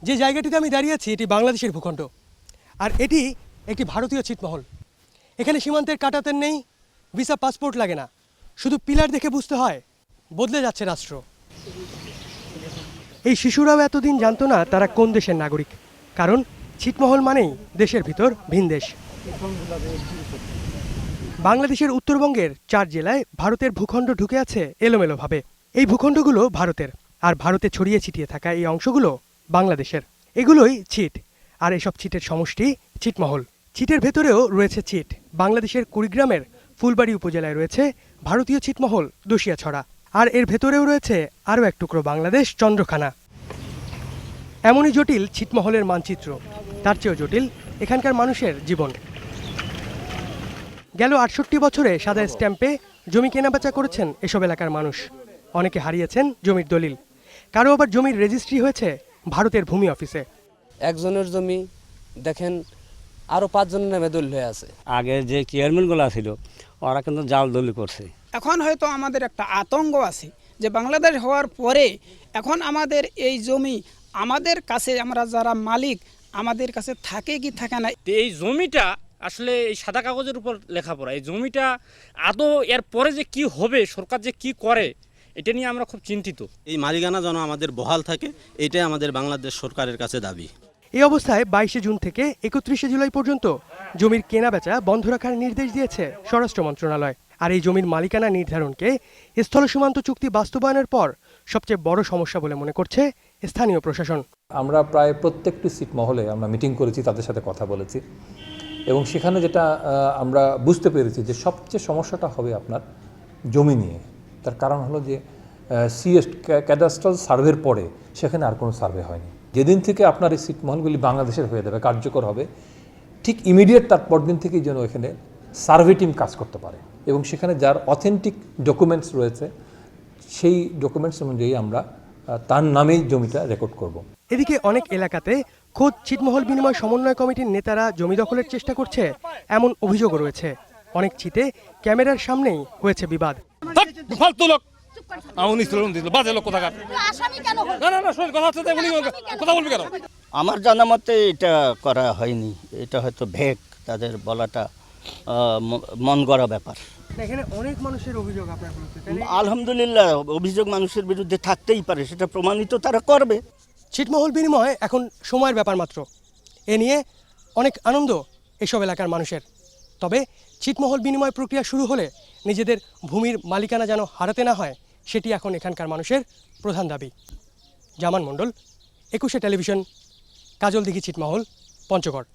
যে জায়গাটিতে আমি দাঁড়িয়ে আছি এটি বাংলাদেশের ভূখণ্ড, আর এটি একটি ভারতীয় ছিটমহল। এখানে সীমান্তের কাঁটাতার নেই, ভিসা পাসপোর্ট লাগে না, শুধু পিলার দেখে বুঝতে হয় বদলে যাচ্ছে রাষ্ট্র। এই শিশুরাও এতদিন জানতো না তারা কোন দেশের নাগরিক, কারণ ছিটমহল মানেই দেশের ভিতর ভিনদেশ। বাংলাদেশের উত্তরবঙ্গের 4 জেলায় ভারতের ভূখণ্ড ঢুকে আছে এলোমেলোভাবে। এই ভূখণ্ডগুলো ভারতের, আর ভারতে ছড়িয়ে ছিটিয়ে থাকা এই অংশগুলো বাংলাদেশের। এগুলোই ছিট, আর এসব ছিটের সমষ্টি ছিটমহল। ছিটের ভেতরেও রয়েছে ছিট। বাংলাদেশের কুড়িগ্রামের ফুলবাড়ি উপজেলায় রয়েছে ভারতীয় ছিটমহল দশিয়াছড়া, আর এর ভেতরেও রয়েছে আরও এক টুকরো বাংলাদেশ, চন্দ্রখানা। এমনই জটিল ছিটমহলের মানচিত্র, তার চেয়েও জটিল এখানকার মানুষের জীবন। গেল ৬৮ বছরে সাদা স্ট্যাম্পে জমি কেনাবেচা করেছেন এসব এলাকার মানুষ। অনেকে হারিয়েছেন জমির দলিল, কারো আবার জমির রেজিস্ট্রি হয়েছে ভারতের ভূমি অফিসে। একজনের জমি দেখেন আরও 5 জনের নামে দলিল হয়ে আছে। আগে যে চেয়ারম্যানগুলো ছিল ওরা কিন্তু জাল দলিল করছে। এখন হয়তো আমাদের একটা আতঙ্ক আছে যে বাংলাদেশ হওয়ার পরে এখন আমাদের এই জমি আমাদের কাছে, আমরা যারা মালিক, আমাদের কাছে থাকে কি থাকে না। এই জমিটা আসলে এই সাদা কাগজের উপর লেখাপড়া, এই জমিটা আদৌ এর পরে যে কি হবে, সরকার যে কি করে, এটা নিয়ে আমরা খুব চিন্তিত। এই মালিকানা যেন আমাদের বহাল থাকে, এটাই আমাদের বাংলাদেশ সরকারের কাছে দাবি। এই অবস্থায় 22 জুন থেকে 31 জুলাই পর্যন্ত জমির কেনাবেচা বন্ধ রাখার নির্দেশ দিয়েছে স্বরাষ্ট্র মন্ত্রণালয়। আর এই জমির মালিকানা নির্ধারণকে স্থল সীমান্ত চুক্তি বাস্তবায়নের পর সবচেয়ে বড় সমস্যা বলে মনে করছে স্থানীয় প্রশাসন। আমরা প্রায় প্রত্যেকটি ছিটমহলে আমরা মিটিং করেছি, তাদের সাথে কথা বলেছি, এবং সেখানে যেটা আমরা বুঝতে পেরেছি যে সবচেয়ে সমস্যাটা হবে আপনার জমি নিয়ে। তার কারণ হলো যে সিএস ক্যাডাস্ট্রাল সার্ভের পরে সেখানে আর কোনো সার্ভে হয়নি। যেদিন থেকে আপনার এই ছিটমহলগুলি বাংলাদেশের হয়ে যাবে, কার্যকর হবে, ঠিক ইমিডিয়েট তার পরদিন থেকেই যেন এখানে সার্ভে টিম কাজ করতে পারে, এবং সেখানে যার অথেন্টিক ডকুমেন্টস রয়েছে সেই ডকুমেন্টস অনুযায়ী আমরা তার নামেই জমিটা রেকর্ড করব। এদিকে অনেক এলাকাতে খোদ ছিটমহল বিনিময় সমন্বয় কমিটির নেতারা জমি দখলের চেষ্টা করছে এমন অভিযোগও রয়েছে। অনেক ছিটে ক্যামেরার সামনেই হয়েছে বিবাদ। আমার জানা মতে এটা করা হয়নি, এটা হয়তো ভেক, তাদের বলাটা মন গড়া ব্যাপার। এখানে অনেক মানুষের অভিযোগ আপনার বিরুদ্ধে। আলহামদুলিল্লাহ, অভিযোগ মানুষের বিরুদ্ধে থাকতেই পারে, সেটা প্রমাণিত তারা করবে। ছিটমহল বিনিময় এখন সময়ের ব্যাপার মাত্র। এ নিয়ে অনেক আনন্দ এসব এলাকার মানুষের। তবে ছিটমহল বিনিময় প্রক্রিয়া শুরু হলে নিজেদের ভূমির মালিকানা যেন হারাতে না হয়, সেটি এখন এখানকার মানুষের প্রধান দাবি। জামান মণ্ডল, 21 টেলিভিশন, কাজলদিঘি ছিটমহল, পঞ্চগড়।